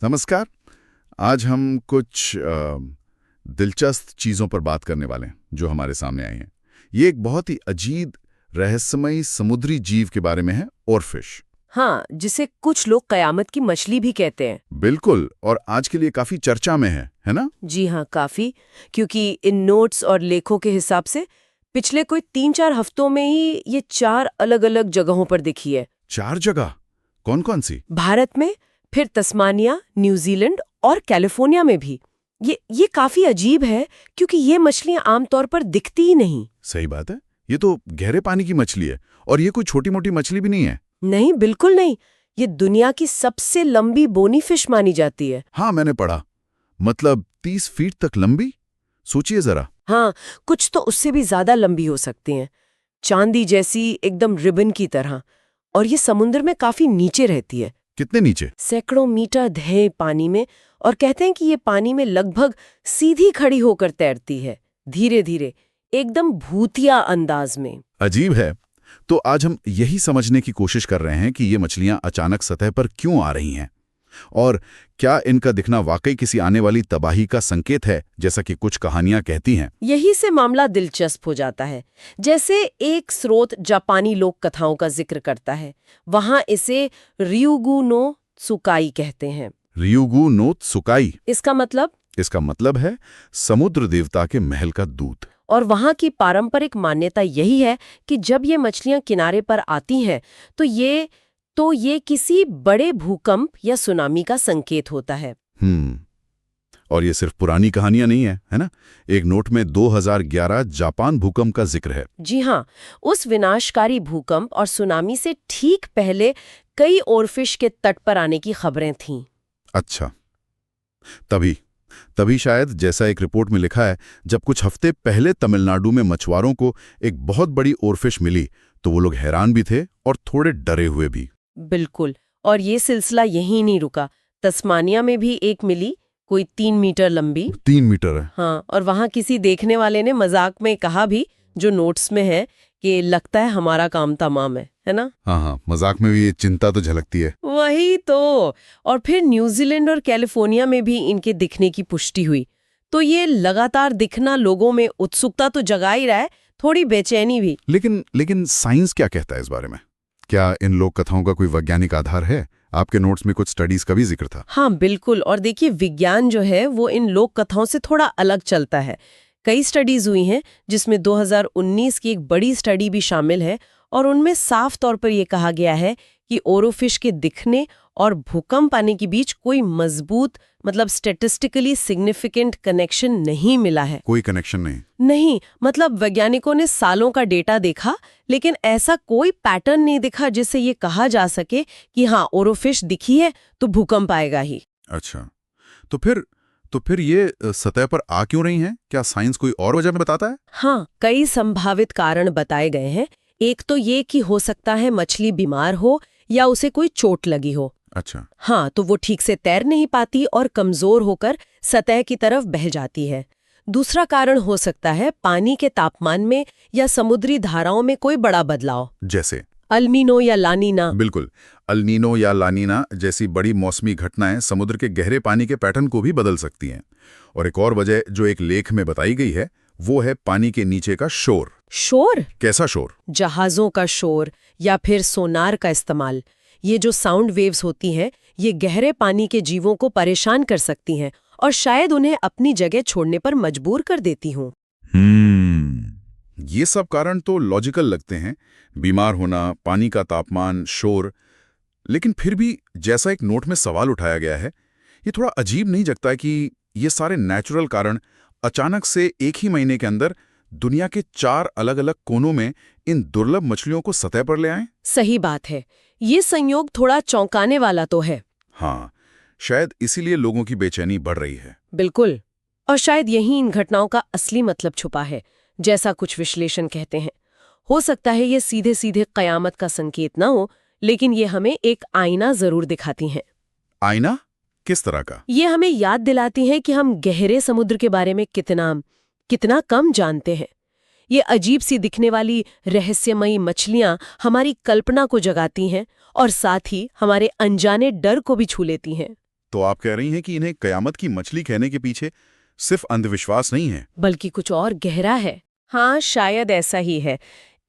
नमस्कार। आज हम कुछ दिलचस्प चीज़ों पर बात करने वाले हैं जो हमारे सामने आई हैं। ये एक बहुत ही अजीब रहस्यमयी समुद्री जीव के बारे में है, ओरफिश। हाँ, जिसे कुछ लोग कयामत की मछली भी कहते हैं। बिल्कुल, और आज के लिए काफ़ी चर्चा में है ना? जी हाँ, काफी। क्योंकि इन नोट्स और लेखों के हिसाब से पिछले कोई 3-4 हफ्तों में ही ये 4 अलग-अलग जगहों पर दिखी है। 4 जगह? कौन-कौन सी? भारत में, फिर तस्मानिया, न्यूजीलैंड और कैलिफोर्निया में भी। ये काफी अजीब है क्योंकि ये मछलियां आमतौर पर दिखती ही नहीं। सही बात है। ये तो गहरे पानी की मछली है और ये कोई छोटी-मोटी मछली भी नहीं है। नहीं, बिल्कुल नहीं। ये दुनिया की सबसे लंबी बोनी फिश मानी जाती है। हाँ, मैंने पढ़ा। मतलब 30 फीट तक लंबी? सोचिए जरा। हाँ, कुछ तो उससे भी ज्यादा लंबी हो सकती हैं। चांदी जैसी एकदम रिबन की तरह। और ये समुद्र में काफी नीचे रहती है, कितने नीचे? सैकड़ों मीटर गहरे पानी में। और कहते हैं कि ये पानी में लगभग सीधी खड़ी होकर तैरती है, धीरे धीरे, एकदम भूतिया अंदाज में। अजीब है। तो आज हम यही समझने की कोशिश कर रहे हैं कि ये मछलियां अचानक सतह पर क्यों आ रही हैं और क्या इनका दिखना वाकई किसी आने वाली तबाही का संकेत है, जैसा कि कुछ कहानियां कहती हैं। यही से मामला दिलचस्प हो जाता है। जैसे एक स्रोत जापानी लोक कथाओं का जिक्र करता है। वहां इसे रियुगु नो त्सुकाई कहते हैं। रियुगु नो त्सुकाई। इसका मतलब? इसका मतलब है समुद्र देवता के महल का दूत। और वहां की पारंपरिक मान्यता यही है कि जब ये मछलियां किनारे पर आती हैं तो ये किसी बड़े भूकंप या सुनामी का संकेत होता है। और ये सिर्फ पुरानी कहानियां नहीं है ना? एक नोट में 2011 जापान भूकंप का जिक्र है। जी हाँ, उस विनाशकारी भूकंप और सुनामी से ठीक पहले कई ओरफिश के तट पर आने की खबरें थीं। अच्छा, तभी शायद, जैसा एक रिपोर्ट में लिखा है, जब कुछ हफ्ते पहले तमिलनाडु में मछुआरों को एक बहुत बड़ी ओरफिश मिली तो वो लोग हैरान भी थे और थोड़े डरे हुए भी। बिल्कुल। और ये सिलसिला यहीं नहीं रुका। तस्मानिया में भी एक मिली, कोई 3 मीटर लंबी। 3 मीटर है? हाँ, और वहां किसी देखने वाले ने मजाक में कहा भी, जो नोट्स में है, कि लगता है हमारा काम तमाम है ना? हाँ, मजाक में भी ये चिंता तो झलकती है। वही तो। और फिर न्यूजीलैंड और कैलिफोर्निया में भी इनके दिखने की पुष्टि हुई। तो ये लगातार दिखना लोगों में उत्सुकता तो जगा ही रहा है, थोड़ी बेचैनी भी। लेकिन साइंस क्या कहता है इस बारे में? क्या इन लोक कथाओं का कोई वैज्ञानिक आधार है? आपके नोट्स में कुछ स्टडीज का भी जिक्र था। हाँ, बिल्कुल। और देखिए, विज्ञान जो है वो इन लोक कथाओं से थोड़ा अलग चलता है। कई स्टडीज हुई हैं, जिसमें 2019 की एक बड़ी स्टडी भी शामिल है। और उनमें साफ तौर पर यह कहा गया है कि ओरोफिश के दिखने और भूकंप आने के बीच कोई मजबूत, मतलब स्टैटिस्टिकली सिग्निफिकेंट कनेक्शन नहीं मिला है। कोई कनेक्शन नहीं, मतलब वैज्ञानिकों ने सालों का डेटा देखा, लेकिन ऐसा कोई पैटर्न नहीं दिखा जिससे ये कहा जा सके कि हाँ, ओरोफिश दिखी है तो भूकंप आएगा ही। अच्छा, तो फिर ये सतह पर आ क्यों रही हैं? क्या साइंस कोई और वजह में बताता है? हाँ, कई संभावित कारण बताए गए हैं। एक तो ये कि हो सकता है मछली बीमार हो या उसे कोई चोट लगी हो। अच्छा। हाँ, तो वो ठीक से तैर नहीं पाती और कमजोर होकर सतह की तरफ बह जाती है। दूसरा कारण हो सकता है पानी के तापमान में या समुद्री धाराओं में कोई बड़ा बदलाव, जैसे अल्मीनो या लानीना। बिल्कुल, अल्नीनो या लानीना जैसी बड़ी मौसमी घटनाएं समुद्र के गहरे पानी के पैटर्न को भी बदल सकती हैं। और एक और वजह जो एक लेख में बताई गई है वो है पानी के नीचे का शोर। शोर? कैसा शोर? जहाजों का शोर या फिर सोनार का इस्तेमाल। ये जो साउंड वेव्स होती हैं, ये गहरे पानी के जीवों को परेशान कर सकती हैं और शायद उन्हें अपनी जगह छोड़ने पर मजबूर कर देती हूँ। ये सब कारण तो लॉजिकल लगते हैं, बीमार होना, पानी का तापमान, शोर। लेकिन फिर भी जैसा एक नोट में सवाल उठाया गया है, ये थोड़ा अजीब नहीं लगता कि ये सारे नेचुरल कारण अचानक से एक ही महीने के अंदर दुनिया के 4 अलग-अलग कोनों में इन दुर्लभ मछलियों को सतह पर ले आएं? सही बात है। ये संयोग थोड़ा चौंकाने वाला तो है। हाँ, शायद इसीलिए लोगों की बेचैनी बढ़ रही है। बिल्कुल। और शायद यही इन घटनाओं का असली मतलब छुपा है, जैसा कुछ विश्लेषण कहते हैं। हो सकता है ये सीधे सीधे कयामत का संकेत ना हो, लेकिन ये हमें एक आईना जरूर दिखाती हैं। आईना? किस तरह का? ये हमें याद दिलाती हैं कि हम गहरे समुद्र के बारे में कितना कम जानते हैं। ये अजीब सी दिखने वाली रहस्यमयी मछलियां हमारी कल्पना को जगाती हैं और साथ ही हमारे अनजाने डर को भी छू लेती हैं। तो आप कह रही हैं कि इन्हें कयामत की मछली कहने के पीछे सिर्फ अंधविश्वास नहीं है। बल्कि कुछ और गहरा है। हाँ, शायद ऐसा ही है।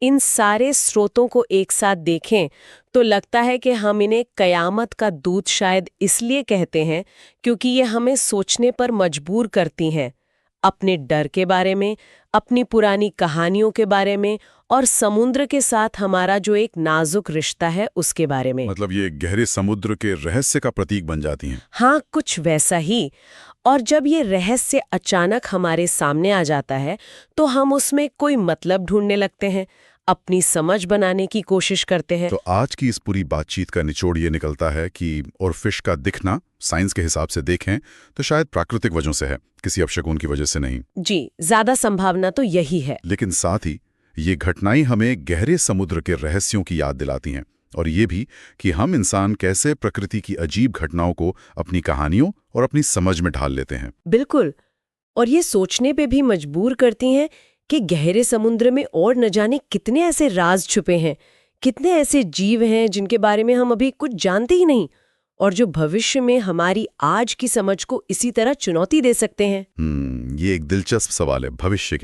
इन सारे स्रोतों को एक साथ देखें तो लगता है कि हम इन्हें कयामत का दूत शायद इसलिए कहते हैं क्योंकि ये हमें सोचने पर मजबूर करती हैं, अपने डर के बारे में, अपनी पुरानी कहानियों के बारे में और समुद्र के साथ हमारा जो एक नाजुक रिश्ता है उसके बारे में। मतलब ये गहरे समुद्र के रहस्य का प्रतीक बन जाती हैं। हाँ, कुछ वैसा ही। और जब ये रहस्य अचानक हमारे सामने आ जाता है तो हम उसमें कोई मतलब ढूंढने लगते हैं, अपनी समझ बनाने की कोशिश करते हैं। तो आज की इस पूरी बातचीत का निचोड़ ये निकलता है कि और फिश का दिखना साइंस के हिसाब से देखें तो शायद प्राकृतिक वजहों से है, किसी अपशगुन की वजह से नहीं। जी, ज्यादा संभावना तो यही है। लेकिन साथ ही ये घटनाएं हमें गहरे समुद्र के रहस्यों की याद दिलाती हैं, और ये भी कि हम इंसान कैसे प्रकृति की अजीब घटनाओं को अपनी कहानियों और अपनी समझ में ढाल लेते हैं। बिल्कुल। और ये सोचने पे भी मजबूर करती हैं कि गहरे समुद्र में और न जाने कितने ऐसे राज छुपे हैं, कितने ऐसे जीव हैं जिनके बारे में हम अभी कुछ जानते ही नहीं, और जो भविष्य में हमारी आज की समझ को इसी तरह चुनौती दे सकते हैं। ये एक दिलचस्प सवाल है भविष्य के